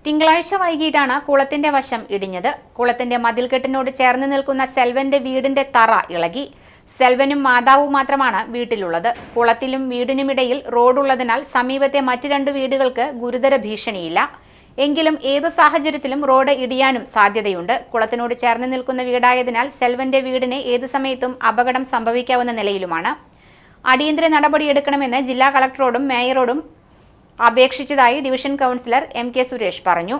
തിങ്കളാഴ്ച വൈകിട്ടാണ് കുളത്തിന്റെ വശം ഇടിഞ്ഞത്. കുളത്തിന്റെ മതിൽക്കെട്ടിനോട് ചേർന്ന് നിൽക്കുന്ന സെൽവന്റെ വീടിന്റെ തറ ഇളകി. സെൽവനും മാതാവും മാത്രമാണ് വീട്ടിലുള്ളത്. കുളത്തിലും വീടിനുമിടയിൽ റോഡുള്ളതിനാൽ സമീപത്തെ മറ്റ് 2 വീടുകൾക്ക് ഗുരുതര ഭീഷണിയില്ല. എങ്കിലും ഏത് സാഹചര്യത്തിലും റോഡ് ഇടിയാനും സാധ്യതയുണ്ട്. കുളത്തിനോട് ചേർന്ന് നിൽക്കുന്ന വീടായതിനാൽ സെൽവന്റെ വീടിന് ഏത് സമയത്തും അപകടം സംഭവിക്കാവുന്ന നിലയിലുമാണ്. അടിയന്തര നടപടിയെടുക്കണമെന്ന് ജില്ലാ കളക്ടറോടും മേയറോടും അപേക്ഷിച്ചതായി ഡിവിഷൻ കൗൺസിലർ MK സുരേഷ് പറഞ്ഞു.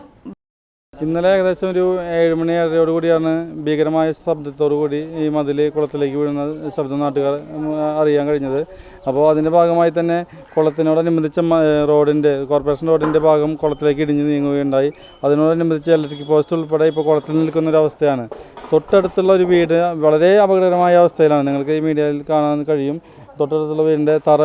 ഇന്നലെ ഏകദേശം ഒരു 7 മണി 7:30 കൂടിയാണ് ഭീകരമായ ശബ്ദത്തോടുകൂടി ഈ മതിൽ കുളത്തിലേക്ക് വീഴുന്ന ശബ്ദം നാട്ടുകാർ അറിയാൻ കഴിഞ്ഞത്. അപ്പോൾ അതിൻ്റെ ഭാഗമായി തന്നെ കുളത്തിനോടനുബന്ധിച്ച കോർപ്പറേഷൻ റോഡിൻ്റെ ഭാഗം കുളത്തിലേക്ക് ഇടിഞ്ഞ് നീങ്ങുകയുണ്ടായി. അതിനോടനുബന്ധിച്ച് ഇലക്ട്രിക് പോസ്റ്റ് ഉൾപ്പെടെ ഇപ്പോൾ കുളത്തിൽ നിൽക്കുന്ന ഒരു അവസ്ഥയാണ്. തൊട്ടടുത്തുള്ള ഒരു വീട് വളരെ അപകടകരമായ അവസ്ഥയിലാണ്. നിങ്ങൾക്ക് ഈ മീഡിയയിൽ കാണാൻ കഴിയും. തൊട്ടടുത്തുള്ള വീടിൻ്റെ തറ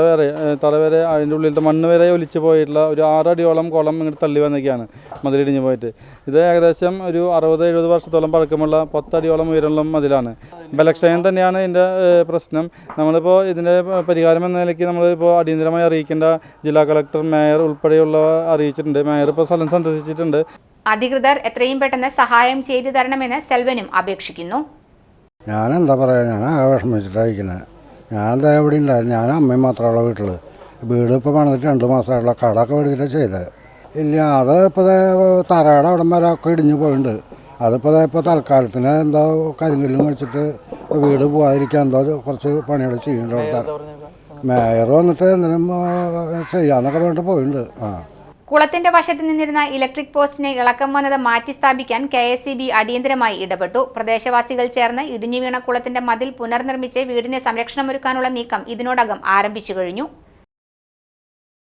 വരെ അതിൻ്റെ ഉള്ളിലത്തെ മണ്ണ് വരെ ഒലിച്ചു പോയിട്ടുള്ള ഒരു 6 അടിയോളം കുളം ഇങ്ങോട്ട് തള്ളി വന്നേക്കാണ് മതിലിടിഞ്ഞ് പോയിട്ട്. ഇത് ഏകദേശം ഒരു 60-70 വർഷത്തോളം പഴക്കമുള്ള 10 അടിയോളം ഉയരമുള്ള മതിലാണ്. ബലക്ഷയം തന്നെയാണ് ഇതിൻ്റെ പ്രശ്നം. നമ്മളിപ്പോൾ ഇതിൻ്റെ പരിഹാരം എന്ന നിലയ്ക്ക് നമ്മളിപ്പോൾ അടിയന്തരമായി അറിയിക്കേണ്ട ജില്ലാ കളക്ടർ, മേയർ ഉൾപ്പെടെയുള്ളവ അറിയിച്ചിട്ടുണ്ട്. മേയർ ഇപ്പോൾ സ്ഥലം സന്ദർശിച്ചിട്ടുണ്ട്. അധികൃതർ എത്രയും പെട്ടെന്ന് സഹായം ചെയ്തു തരണമെന്ന് സെൽവനും അപേക്ഷിക്കുന്നു. ഞാനെന്താ പറയുക, ഞാൻ വിഷമിച്ചിട്ടായിരിക്കുന്നത്. ഞാൻ എവിടെ ഉണ്ടായിരുന്നു. ഞാൻ അമ്മയും മാത്രമുള്ള വീട്ടിൽ. വീട് ഇപ്പോൾ പണിതിട്ട് 2 മാസമായിട്ടുള്ള കടമൊക്കെ മേടിച്ചിട്ട് ചെയ്തത്. ഇല്ല, അത് ഇപ്പോൾ തറയുടെ അവിടം വരെ ഒക്കെ ഇടിഞ്ഞു പോയിട്ടുണ്ട്. അതിപ്പോൾ തൽക്കാലത്തിന് എന്തോ കരിങ്കല്ലും കഴിച്ചിട്ട് വീട് പോകാതിരിക്കാൻ എന്തോ കുറച്ച് പണികൾ ചെയ്യുന്നുണ്ട്. മേയർ വന്നിട്ട് എന്തെങ്കിലും ചെയ്യാമെന്നൊക്കെ പറഞ്ഞിട്ട് പോയിട്ടുണ്ട്. കുളത്തിന്റെ വശത്ത് നിന്നിരുന്ന ഇലക്ട്രിക് പോസ്റ്റിനെ ഇളക്കം വന്നത് മാറ്റി സ്ഥാപിക്കാൻ KSEB അടിയന്തരമായി ഇടപെട്ടു. പ്രദേശവാസികൾ ചേർന്ന് ഇടിഞ്ഞു വീണ കുളത്തിന്റെ മതിൽ പുനർനിർമ്മിച്ച് വീടിന് സംരക്ഷണമൊരുക്കാനുള്ള നീക്കം ഇതിനോടകം ആരംഭിച്ചു കഴിഞ്ഞു.